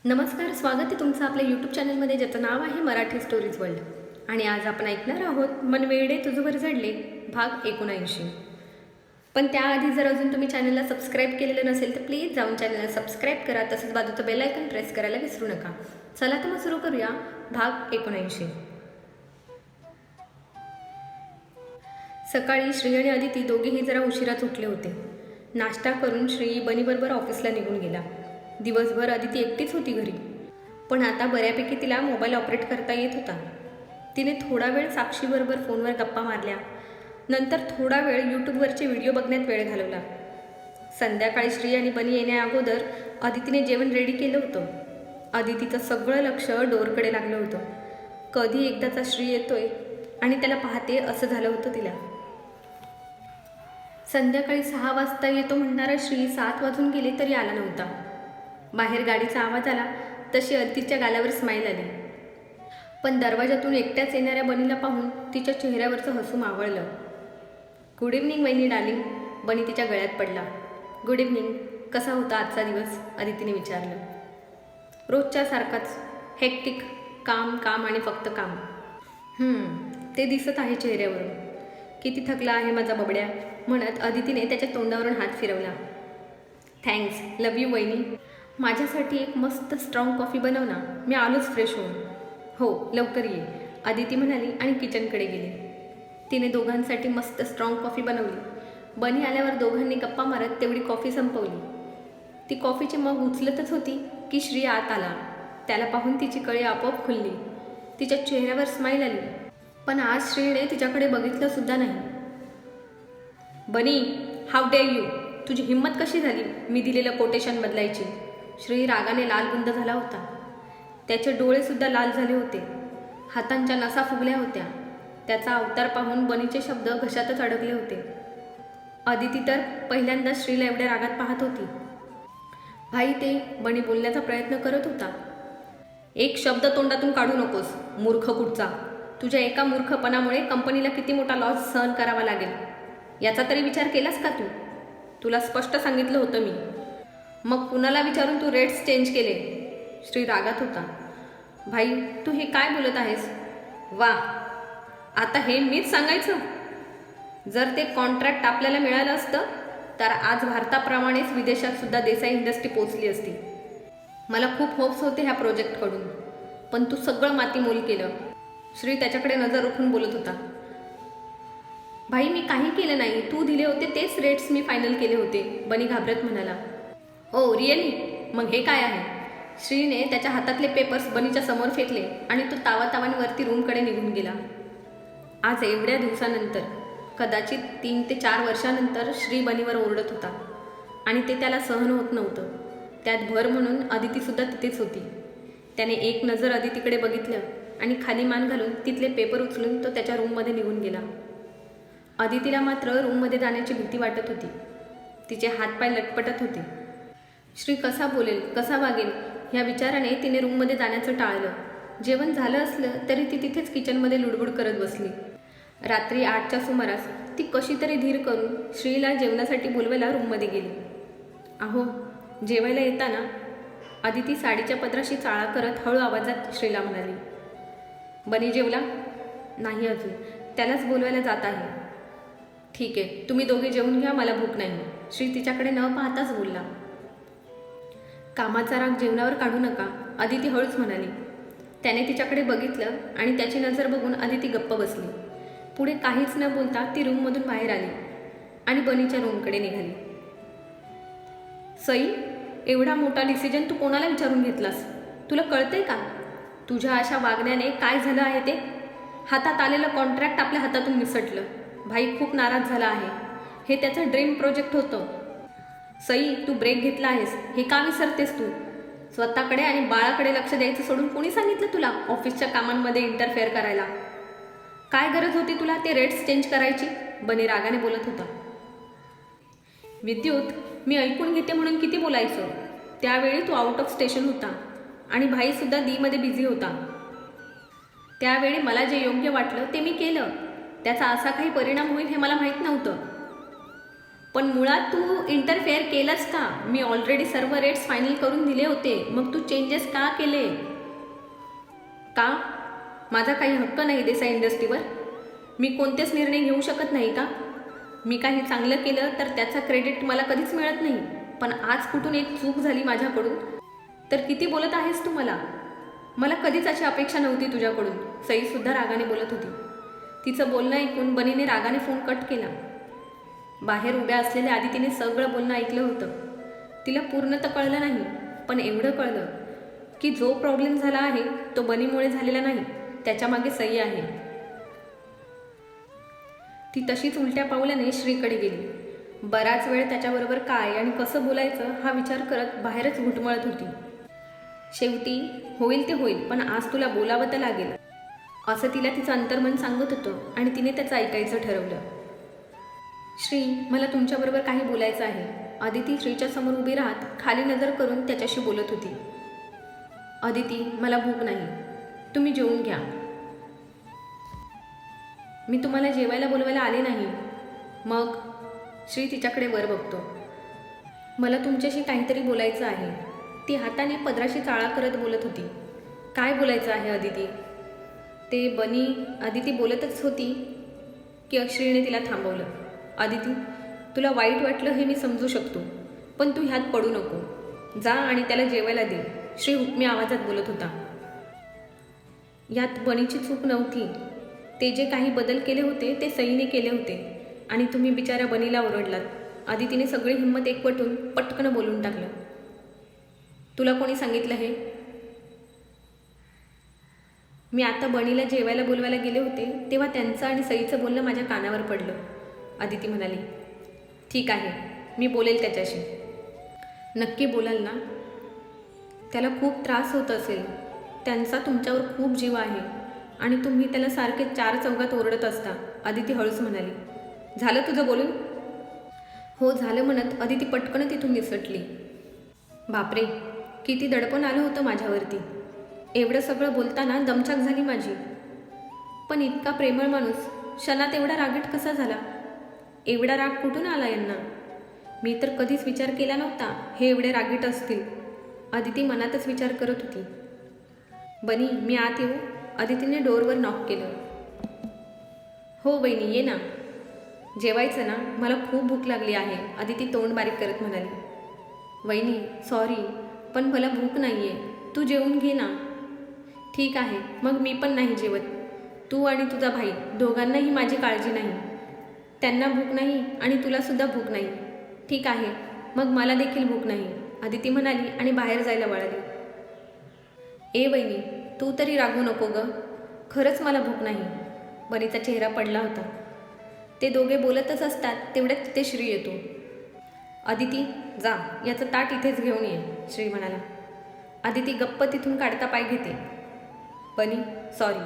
नमस्कार, स्वागत आहे तुमचं आपल्या यूट्यूब चॅनलमध्ये ज्याचं नाव आहे मराठी स्टोरीज वर्ल्ड. आणि आज आपण ऐकणार आहोत मन वेडे तुझवर जडले भाग 79. पण त्याआधी जर अजून तुम्ही चॅनलला सबस्क्राईब केलेलं नसेल तर प्लीज जाऊन चॅनलला सबस्क्राईब करा, तसंच बाजूचं बेल आयकॉन प्रेस करायला विसरू नका. चला तर मग सुरू करूया भाग 79. सकाळी श्री आणि अदिती दोघेही जरा उशिराच उठले होते. नाश्ता करून श्री बनीबरोबर ऑफिसला निघून गेला. दिवसभर अदिती एकटीच होती घरी, पण आता बऱ्यापैकी तिला मोबाईल ऑपरेट करता येत होता. तिने थोडा वेळ साक्षीबरोबर फोनवर गप्पा मारल्या. नंतर थोडा वेळ यूट्यूबवरचे व्हिडिओ बघण्यात वेळ घालवला. संध्याकाळी श्री आणि बनी येण्या अगोदर अदितीने जेवण रेडी केलं होतं. अदितीचं सगळं लक्ष डोरकडे लागलं होतं. कधी एकदाचा श्री येतोय आणि त्याला पाहते असं झालं होतं तिला. संध्याकाळी 6 वाजता येतो म्हणणारा श्री 7 वाजून गेले तरी आला नव्हता. बाहेर गाडीचा आवाज आला तशी अदितीच्या गालावर स्माईल आली. पण दरवाजातून एकट्याच येणाऱ्या बनीला पाहून तिच्या चेहऱ्यावरचं हसू मावळलं. गुड इव्हनिंग वहिनी डार्लिंग. बनी तिच्या गळ्यात पडला. Good evening. कसा होता आजचा दिवस? अदितीने विचारलं. रोजच्या सारखाच, हेक्टिक. काम काम आणि फक्त काम. ते दिसत आहे चेहऱ्यावरून. किती थकला आहे माझा बबड्या, म्हणत अदितीने त्याच्या तोंडावरून हात फिरवला. थँक्स. लव यू वहिनी. माझ्यासाठी एक मस्त स्ट्रॉंग कॉफी बनव ना, मी आलोच फ्रेश होऊन. हो लवकर ये, अदिती म्हणाली आणि किचनकडे गेली. तिने दोघांसाठी मस्त स्ट्रॉंग कॉफी बनवली. बनी आल्यावर दोघांनी गप्पा मारत तेवढी कॉफी संपवली. ती कॉफीची मग उचलतच होती की श्री आत आला. त्याला पाहून तिची कळी आपोआप खुलली. तिच्या चेहऱ्यावर स्माईल आली. पण आज श्रीने तिच्याकडे बघितलं सुद्धा नाही. बनी, हाऊ डेअर यू. तुझी हिंमत कशी झाली मी दिलेलं कोटेशन बदलायची? श्री रागाने लालबुंद झाला होता. त्याचे डोळेसुद्धा लाल झाले होते. हातांच्या नसा फुगल्या होत्या. त्याचा अवतार पाहून बनीचे शब्द घशातच अडकले होते. अदिती तर पहिल्यांदा श्रीला एवढ्या रागात पाहत होती. भाई ते, बनी बोलण्याचा प्रयत्न करत होता. एक शब्द तोंडातून काढू नकोस, मूर्ख कुठचा. तुझ्या एका मूर्खपणामुळे कंपनीला किती मोठा लॉस सहन करावा लागेल याचा तरी विचार केलास का तू? तुला स्पष्ट सांगितलं होतं मी. मग कुणाला विचारून तू रेट्स चेंज केले? श्री रागात होता. भाई तू हे काय बोलत आहेस? वा, आता हे मीच सांगायचं? जर ते कॉन्ट्रॅक्ट आपल्याला मिळालं असतं तर आज भारताप्रमाणेच विदेशात सुद्धा देसाई इंडस्ट्री पोचली असती. मला खूप होप्स होते ह्या प्रोजेक्टकडून, पण तू सगळं मातीमोल केलं. श्री त्याच्याकडे नजर रोखून बोलत होता. भाई मी काही केलं नाही, तू दिले होते तेच रेट्स मी फायनल केले होते, बनी घाबरत म्हणाला. Oh really? मग हे काय आहे? श्रीने त्याच्या हातातले पेपर्स बनीच्या समोर फेकले आणि तो तावातावाने वरती रूमकडे निघून गेला. आज एवढ्या दिवसानंतर, कदाचित 3 ते 4 वर्षानंतर श्री बनीवर ओरडत होता आणि ते त्याला सहन होत नव्हतं. त्यात भर म्हणून अदितीसुद्धा तिथेच होती. त्याने एक नजर अदितीकडे बघितलं आणि खाली मान घालून तिथले पेपर उचलून तो त्याच्या रूममध्ये निघून गेला. अदितीला मात्र रूममध्ये जाण्याची भीती वाटत होती. तिचे हातपाय लटपटत होते. श्री कसा बोलेल, कसा वागेल ह्या विचाराने तिने रूममध्ये जाण्याचं टाळलं. जेवण झालं असलं तरी ती तिथेच किचनमध्ये लुडबुड करत बसली. रात्री 8च्या सुमारास ती कशी तरी धीर करून श्रीला जेवणासाठी बोलवायला रूममध्ये गेली. अहो जेवायला येताना, अदिती साडीच्या पदराशी चाळा करत हळू आवाजात श्रीला म्हणाली. बनी जेवला? नाही अजून, त्यालाच बोलवायला जात आहे. ठीक आहे, तुम्ही दोघे जेवून घ्या, मला भूक नाही. श्री तिच्याकडे न पाहताच बोलला. कामाचा राग जेवणावर काढू नका, अदिती हळूच म्हणाली. त्याने तिच्याकडे बघितलं आणि त्याची नजर बघून अदिती गप्प बसली. पुढे काहीच न बोलता ती रूममधून बाहेर आली आणि बनीच्या रूमकडे निघाली. सई, एवढा मोठा डिसिजन तू कोणाला विचारून घेतलास? तुला कळतंय का तुझ्या अशा वागण्याने काय झालं आहे ते? हातात आलेलं कॉन्ट्रॅक्ट आपल्या हातातून निसटलं. भाई खूप नाराज झाला आहे. हे त्याचं ड्रीम प्रोजेक्ट होतं. सई, तू ब्रेक घेतला आहेस हे का विसरतेस तू? स्वतःकडे आणि बाळाकडे लक्ष द्यायचं सोडून कोणी सांगितलं तुला ऑफिसच्या कामांमध्ये इंटरफेअर करायला? काय गरज होती तुला ते रेट्स चेंज करायची? बनी रागाने बोलत होता. विद्युत, मी ऐकून घेते म्हणून किती बोलायचं? त्यावेळी तू आउट ऑफ स्टेशन होता आणि भाईसुद्धा दीमध्ये बिझी होता. त्यावेळी मला जे योग्य वाटलं ते मी केलं. त्याचा असा काही परिणाम होईल हे मला माहीत नव्हतं. पण मुळात तू इंटरफेअर केलंस का? मी ऑलरेडी सर्व रेट्स फायनल करून दिले होते, मग तू चेंजेस का केले? का? माझा काही हक्क नाही देसाई इंडस्ट्रीवर? मी कोणतेच निर्णय घेऊ शकत नाही का? मी काही चांगलं केलं तर त्याचा क्रेडिट मला कधीच मिळत नाही, पण आज कुठून एक चूक झाली माझ्याकडून तर किती बोलत आहेस तू मला? मला कधीच अशी अपेक्षा नव्हती तुझ्याकडून. सईसुद्धा रागाने बोलत होती. तिचं बोलणं ऐकून बनीने रागाने फोन कट केला. बाहेर उभ्या असलेल्या आदितीने सगळं बोलणं ऐकलं होतं. तिला पूर्ण तर कळलं नाही, पण एवढं कळलं की जो प्रॉब्लेम झाला आहे तो बनीमुळे झालेला नाही, त्याच्यामागे सई आहे. ती तशीच उलट्या पावलाने श्रीकडे गेली. बराच वेळ त्याच्याबरोबर काय आणि कसं बोलायचं हा विचार करत बाहेरच घुटमळत होती. शेवटी होईल ते होईल, पण आज तुला बोलावं तर लागेल असं तिला तिचं अंतर्मन सांगत होतं आणि तिने त्याचं ऐकायचं ठरवलं. श्री, मला तुमच्याबरोबर काही बोलायचं आहे. आदिती श्रीच्या समोर उभी राहत खाली नजर करून त्याच्याशी बोलत होती. आदिती, मला भूक नाही, तुम्ही जेवून घ्या. मी तुम्हाला जेवायला बोलवायला आले नाही. मग? श्री तिच्याकडे वर बघतो. मला तुमच्याशी काहीतरी बोलायचं आहे. ती हाताने पदराशी चाळा करत बोलत होती. काय बोलायचं आहे आदिती? ते बनी. आदिती बोलतच होती की श्रीने तिला थांबवलं. आदिती, तुला वाईट वाटलं हे मी समजू शकतो, पण तू ह्यात पडू नको. जा आणि त्याला जेवायला दे. श्री हुकमी आवाजात बोलत होता. यात बनीची चूक नव्हती. ते जे काही बदल केले होते ते सईने केले होते आणि तुम्ही बिचाऱ्या बनीला ओरडलात. आदितीने सगळी हिंमत एकवटून पटकन बोलून टाकलं. तुला कोणी सांगितलं हे? मी आता बनीला जेवायला बोलवायला गेले होते तेव्हा त्यांचं आणि सईचं बोलणं माझ्या कानावर पडलं. आदिती म्हणाली. ठीक आहे, मी बोलेल त्याच्याशी. नक्की बोलाल ना? त्याला खूप त्रास होत असेल. त्यांचा तुमच्यावर खूप जीव आहे आणि तुम्ही त्याला सारखे चार चौघात ओरडत असता. आदिती हळूच म्हणाली. झालं तुझं बोलून? हो झालं म्हणत आदिती पटकन तिथून निसटली. बापरे, किती दडपण आलं होतं माझ्यावरती. एवढं सगळं बोलताना दमछाक झाली माझी. पण इतका प्रेमळ माणूस क्षणात एवढा रागीट कसा झाला? एवढा राग कुठून आला यांना? मी तर कधीच विचार केला नव्हता हे एवढे रागीट असतील. आदिती मनातच विचार करत होती. बनी, मी आत येऊ? आदितीने डोरवर नॉक केलं. हो वहिनी, ये ना. जेवायचं ना? मला खूप भूक लागली आहे, आदिती तोंड बारीक करत म्हणाली. वहिनी सॉरी, पण मला भूक नाही आहे. तू जेवून घे ना. ठीक आहे, मग मी पण नाही जेवत. तू आणि तुझा भाई दोघांनाही माझी काळजी नाही. त्यांना भूक नाही आणि तुलासुद्धा भूक नाही. ठीक आहे, मग मला देखील भूक नाही, आदिती म्हणाली आणि बाहेर जायला वळाली. ए वहिनी, तू तरी रागवू नको ग. खरंच मला भूक नाही. बनीचा चेहरा पडला होता. ते दोघे बोलतच असतात तेवढ्यात तिथे श्री येतो. आदिती, जा, याचं ताट इथेच घेऊन ये, श्री म्हणाला. आदिती गप्प तिथून काढता पाय घेते. बनी सॉरी,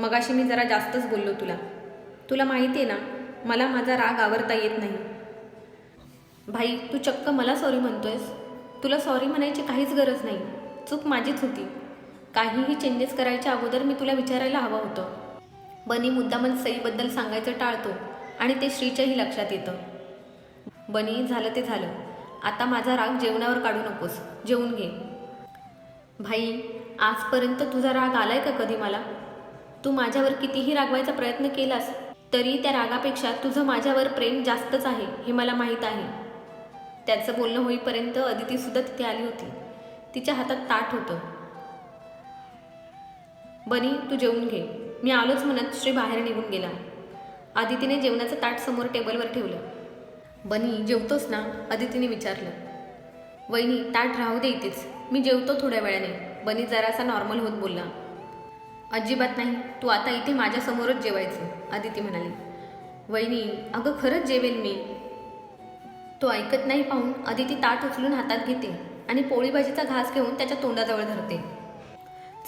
मगाशी मी जरा जास्तच बोललो तुला. तुला माहिती आहे ना, मला माझा राग आवरता येत नाही. भाई, तू चक्क मला सॉरी म्हणतोयस? तुला सॉरी म्हणायची काहीच गरज नाही. चूक माझीच होती. काहीही चेंजेस करायच्या अगोदर मी तुला विचारायला हवं होतं. बनी मुद्दामन सईबद्दल सांगायचं टाळतो आणि ते श्रीच्याही लक्षात येतं. बनी, झालं ते झालं. आता माझा राग जेवणावर काढू नकोस. जेवून घे. भाई, आजपर्यंत तुझा राग आलाय का कधी मला? तू माझ्यावर कितीही रागवायचा प्रयत्न केलास तरी त्या रागापेक्षा तुझं माझ्यावर प्रेम जास्तच आहे हे मला माहीत आहे. त्याचं बोलणं होईपर्यंत अदितीसुद्धा तिथे आली होती. तिच्या हातात ताट होतं. बनी, तू जेवून घे, मी आलोच म्हणत श्री बाहेर निघून गेला. आदितीने जेवणाचं ताट समोर टेबलवर ठेवलं. बनी, जेवतोस ना? आदितीने विचारलं. वहिनी, ताट राहू दे इथेच, मी जेवतो थोड्या वेळाने, बनी जरासा नॉर्मल होत बोलला. अजिबात नाही, तू आता इथे माझ्यासमोरच जेवायचं, आदिती म्हणाली. वहिनी, अगं खरंच जेवेल मी. तो ऐकत नाही पाहून आदिती ताट उचलून हातात घेते आणि पोळी भाजीचा घास घेऊन त्याच्या तोंडाजवळ धरते.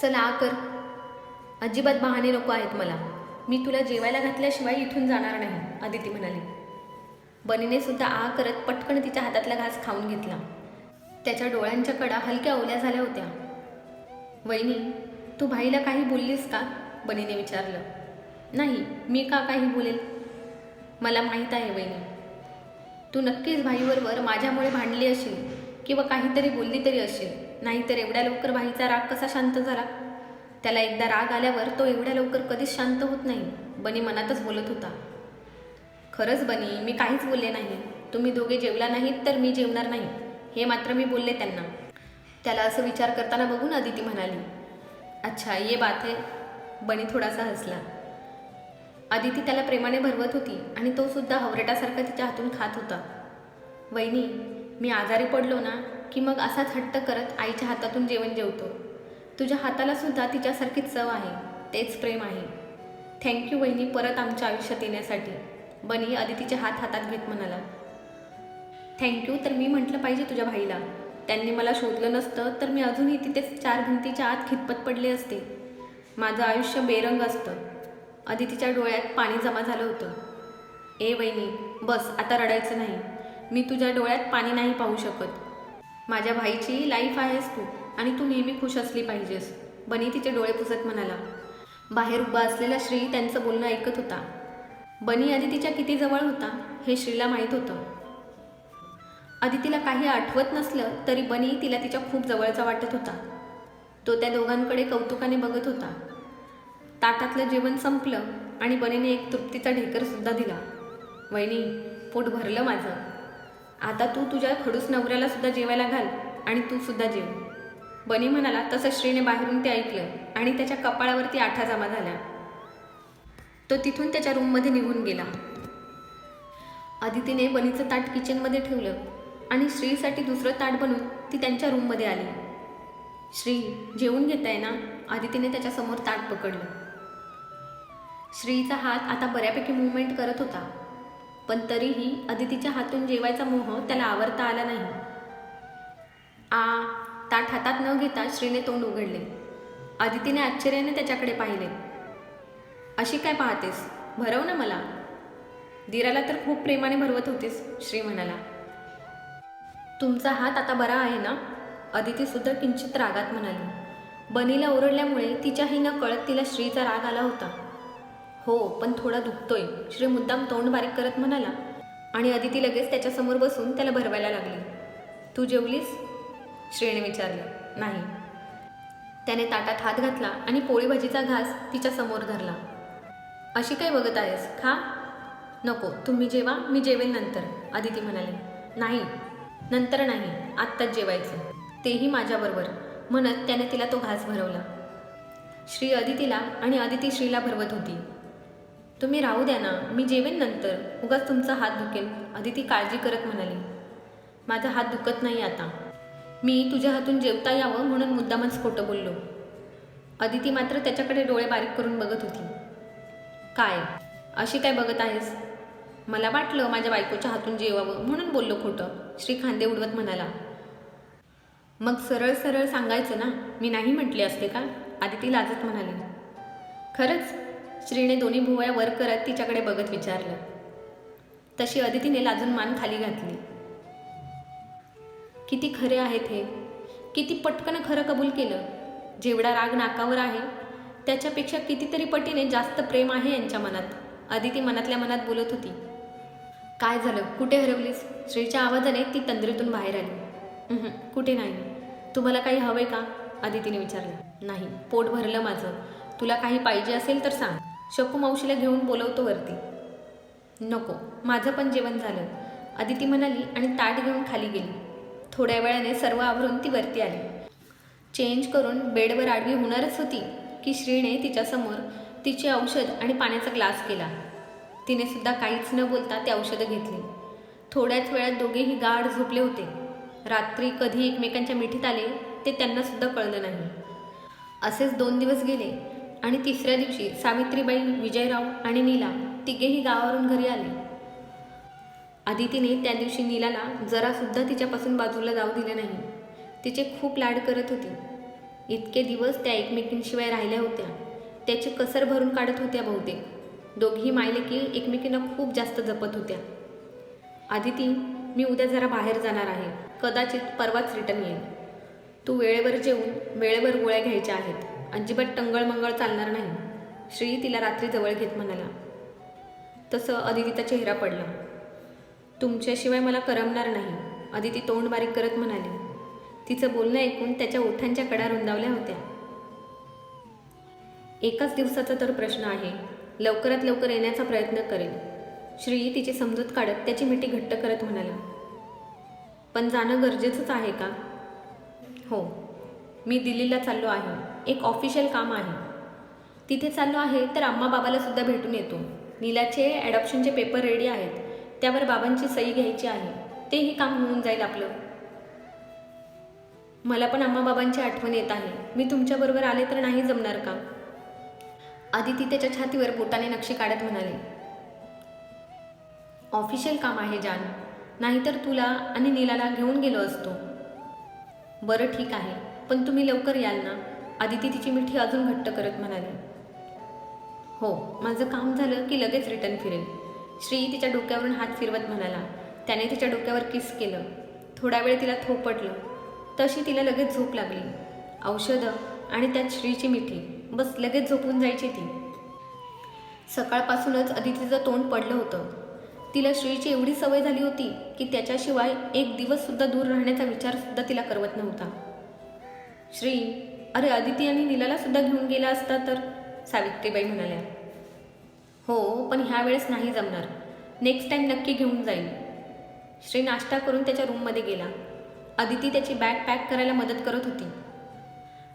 चला आ कर. अजिबात बहाणे नको आहेत मला. मी तुला जेवायला घातल्याशिवाय इथून जाणार नाही, आदिती म्हणाली. बनीने सुद्धा आ करत पटकन तिच्या हातातला घास खाऊन घेतला. त्याच्या डोळ्यांच्या कडा हलक्या ओल्या झाल्या होत्या. वहिनी, तू भाईला काही बोललीस का? बनीने विचारलं. नाही, मी का काही बोलेल? मला माहीत आहे वहिनी. तू नक्कीच भाईबरोबर माझ्यामुळे भांडली असेल किंवा काहीतरी बोलली तरी असेल, नाहीतर एवढ्या लवकर भाईचा राग कसा शांत झाला? त्याला एकदा राग आल्यावर तो एवढ्या लवकर कधीच शांत होत नाही, बनी मनातच बोलत होता. खरंच बनी, मी काहीच बोलले नाही. तुम्ही दोघे जेवला नाहीत तर मी जेवणार नाही, हे मात्र मी बोलले त्यांना. त्याला असं विचार करताना बघून अदिती म्हणाली, अच्छा ये बात है. बनी थोडासा हसला. अदिती त्याला प्रेमाने भरवत होती आणि तो सुद्धा हवरेटासारखा तिच्या हातून खात होता. वहिनी, मी आजारी पडलो ना की मग असाच हट्ट करत आईच्या हातातून जेवण जेवतो. तुझ्या हाताला सुद्धा तिच्यासारखीच चव आहे, तेच प्रेम आहे. थँक्यू वहिनी, परत आमच्या आयुष्यात येण्यासाठी. बनी अदितीचे हात हातात घेत म्हणाला. थँक्यू तर मी म्हटलं पाहिजे तुझ्या भाईला. त्यांनी मला शोधलं नसतं तर मी अजूनही तिथेच 4 भिंतीच्या आत खितपत पडले असते. माझं आयुष्य बेरंग असतं. अदितीच्या डोळ्यात पाणी जमा झालं होतं. ए वहिनी, बस आता रडायचं नाही. मी तुझ्या डोळ्यात पाणी नाही पाहू शकत. माझ्या भाईची लाईफ आहेस तू आणि तू नेहमी खुश असली पाहिजेस. बनी तिचे डोळे पुसत म्हणाला. बाहेर उभा असलेला श्री त्यांचं बोलणं ऐकत होता. बनी अदितीच्या किती जवळ होता हे श्रीला माहीत होतं. अदितीला काही आठवत नसलं तरी बनी तिला तिच्या खूप जवळचा वाटत होता. तो त्या दोघांकडे कौतुकाने बघत होता. ताटातलं जेवण संपलं आणि बनीने एक तृप्तीचा ढेकरसुद्धा दिला. वहिनी, पोट भरलं माझं. आता तू तुझ्या खडूस नवऱ्याला सुद्धा जेवायला घाल आणि तू सुद्धा जेव. बनी म्हणाला. तसं श्रीने बाहेरून ते ऐकलं आणि त्याच्या कपाळावरती आठा जमा झाला. तो तिथून त्याच्या रूममध्ये निघून गेला. अदितीने बनीचं ताट किचनमध्ये ठेवलं आणि श्रीसाठी दुसरं ताट बनवून ती त्यांच्या रूममध्ये आली. श्री, जेवून घेताय ना? अदितीने त्याच्यासमोर ताट पकडलं. श्रीचा हात आता बऱ्यापैकी मूवमेंट करत होता, पण तरीही अदितीच्या हातून जेवायचा मोह त्याला आवरता आला नाही. ताट हातात न घेता श्रीने तोंड उघडले. अदितीने आश्चर्याने त्याच्याकडे पाहिले. अशी काय पाहतेस? भरव ना मला. दिराला तर खूप प्रेमाने भरवत होतीस, श्री म्हणाला. तुमचा हात आता बरा आहे ना? अदिती सुद्धा किंचित रागात म्हणाली. बनीला ओरडल्यामुळे तिच्याही न कळत तिला श्रीचा राग आला होता. हो, पण थोडा दुखतोय, श्री मुद्दाम तोंड बारीक करत म्हणाला आणि अदिती लगेच त्याच्यासमोर बसून त्याला भरवायला लागली. तू जेवलीस? श्रीने विचारलं. नाही. त्याने ताटात हात घातला आणि पोळी भाजीचा घास तिच्या समोर धरला. अशी काय बघत आहेस? खा. नको, तुम्ही जेवा, मी जेवेन नंतर, अदिती म्हणाली. नाही, नंतर नाही, आत्ताच जेवायचं, तेही माझ्याबरोबर, म्हणत त्याने तिला तो घास भरवला. श्री अदितीला आणि अदिती श्रीला भरवत होती. तुम्ही राहू द्या ना, मी जेवेन नंतर, उगाच तुमचा हात दुखेल, अदिती काळजी करत म्हणाली. माझा हात दुखत नाही आता. मी तुझ्या हातून जेवता यावं म्हणून मुद्दामच खोटं बोललो. अदिती मात्र त्याच्याकडे डोळे बारीक करून बघत होती. काय अशी काय बघत आहेस? मला वाटलं माझ्या बायकोच्या हातून जेवावं म्हणून बोललो खोटं, श्री खांदे उडवत म्हणाला. मग सरळ सरळ सांगायचं ना, मी नाही म्हटले असते का? अदिती लाजत म्हणाली. खरंच? श्रीने दोन्ही भुवया वर करत तिच्याकडे बघत विचारलं. तशी अदितीने लाजून मान खाली घातली. किती खरे आहेत हे, किती पटकन खरं कबूल केलं. जेवढा राग नाकावर आहे त्याच्यापेक्षा कितीतरी पटीने जास्त प्रेम आहे यांच्या मनात, अदिती मनातल्या मनात बोलत होती. काय झालं, कुठे हरवलीस? श्रीच्या आवाजाने ती तंद्रीतून बाहेर आली. कुठे नाही. तुम्हाला काही हवंय का? अदितीने विचारलं. नाही, पोट भरलं माझं. तुला काही पाहिजे असेल तर सांग, शकू मावशीला घेऊन बोलवतो वरती. नको, माझं पण जेवण झालं, अदिती म्हणाली आणि ताट घेऊन खाली गेली. थोड्या वेळाने सर्व आवरून ती वरती आली. चेंज करून बेडवर आडवी होणारच होती की श्रीने तिच्यासमोर तिचे औषध आणि पाण्याचा ग्लास केला. तिने सुद्धा काहीच न बोलता ते औषधं घेतली. थोड्याच वेळात दोघेही गाढ झोपले होते. रात्री कधी एकमेकांच्या मिठीत आले ते त्यांना सुद्धा कळलं नाही. असेच 2 दिवस गेले आणि तिसऱ्या दिवशी सावित्रीबाई, विजयराव आणि नीला तिघेही गावावरून घरी आले. अदितीने त्या दिवशी नीलाला जरासुद्धा तिच्यापासून बाजूला जाऊ दिले नाही. तिचे खूप लाड करत होती. इतके दिवस त्या एकमेकींशिवाय राहिल्या होत्या, त्याची कसर भरून काढत होत्या बहुतेक. दोघीही मायलेकी एकमेकींना खूप जास्त जपत होत्या. अदिती, मी उद्या जरा बाहेर जाणार आहे, कदाचित परवाच रिटर्न येईल. तू वेळेवर जेवून वेळेवर गोळ्या घ्यायच्या आहेत, अजिबात टंगळमंगळ चालणार नाही, श्री तिला रात्री जवळ घेत म्हणाला. तसं अदितीचा चेहरा पडला. तुमच्याशिवाय मला करमणार नाही, अदिती तोंड बारीक करत म्हणाली. तिचं बोलणं ऐकून त्याच्या ओठांच्या कडा रुंदावल्या होत्या. एकाच दिवसाचा तर प्रश्न आहे, लवकरात लवकर येण्याचा प्रयत्न करेल. श्री तिची समजूत काढत त्याची मिठी घट्ट करत म्हणाला. पण जाणं गरजेचंच आहे का? हो, मी दिल्लीला चाललो आहे. एक ऑफिशियल काम आहे. तिथे चाललो आहे तर आम्हा बाबाला सुद्धा भेटून येतो. नीलाचे ॲडॉप्शनचे पेपर रेडी आहेत, त्यावर बाबांची सही घ्यायची आहे. तेही काम होऊन जाईल आपलं. मला पण आम्हा बाबांची आठवण येत आहे. मी तुमच्याबरोबर आले तर नाही जमणार का? आदिती त्याच्या छातीवर बोटाने नक्षी काढत म्हणाले. ऑफिशियल काम आहे जान, नाहीतर तुला आणि नीलाला घेऊन गेलो असतो. बरं ठीक आहे, पण तुम्ही लवकर याल ना? आदिती तिची मिठी अजून घट्ट करत म्हणाली. हो, माझं काम झालं की लगेच रिटर्न फिरेल. श्री तिच्या डोक्यावरून हात फिरवत म्हणाला. त्याने तिच्या डोक्यावर किस केलं. थोडा वेळ तिला थोपटलं. तशी तिला लगेच झोप लागली. औषधं आणि त्यात श्रीची मिठी, बस लगेच झोपून जायची ती. सकाळपासूनच अदितीचं तोंड पडलं होतं. तिला श्रीची एवढी सवय झाली होती की त्याच्याशिवाय एक दिवससुद्धा दूर राहण्याचा विचारसुद्धा तिला करवत नव्हता. श्री, अरे अदिती आणि नीलाला सुद्धा घेऊन गेला असता तर, सावित्रीबाई म्हणाल्या. हो, पण ह्या वेळेस नाही जमणार. नेक्स्ट टाईम नक्की घेऊन जाईल. श्री नाश्ता करून त्याच्या रूममध्ये गेला. अदिती त्याची बॅग पॅक करायला मदत करत होती.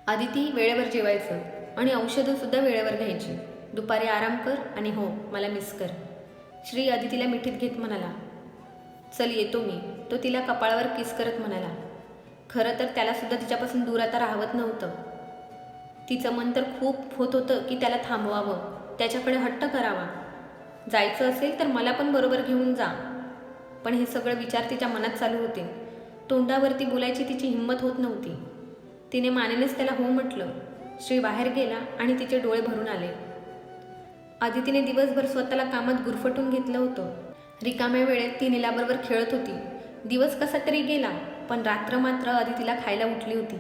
अदिती वेळेवर जेवायचं आणि औषधंसुद्धा वेळेवर घ्यायची. दुपारी आराम कर आणि हो, मला मिस कर. श्री अदितीला मिठीत घेत म्हणाला. चल येतो मी. तो तिला कपाळावर किस करत म्हणाला. खरं तर त्यालासुद्धा तिच्यापासून दूर आता राहवत नव्हतं. तिचं मन तर खूप होत होतं की त्याला थांबवावं, त्याच्याकडे हट्ट करावा. जायचं असेल तर मला पण बरोबर घेऊन जा. पण हे सगळं विचार तिच्या मनात चालू होते. तोंडावरती बोलायची तिची हिंमत होत नव्हती. तिने मानेनेच त्याला हो म्हटलं. श्री बाहेर गेला आणि तिचे डोळे भरून आले. आदितीने दिवसभर स्वतःला कामात गुरफटून घेतलं होतं. रिकाम्या वेळेत ती नीलाबरोबर खेळत होती. दिवस कसा तरी गेला, पण रात्र मात्र आदितीला खायला उठली होती.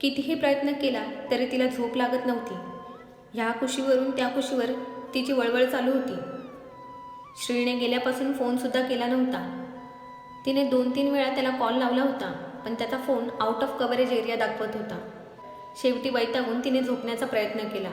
कितीही प्रयत्न केला तरी तिला झोप लागत नव्हती. ह्या कुशीवरून त्या कुशीवर तिची वळवळ चालू होती. श्रीने गेल्यापासून फोनसुद्धा केला नव्हता. तिने 2-3 वेळा त्याला कॉल लावला होता, पण त्याचा phone out of coverage area दाखवत होता. शेवटी वैतागून तिने झोपण्याचा प्रयत्न केला.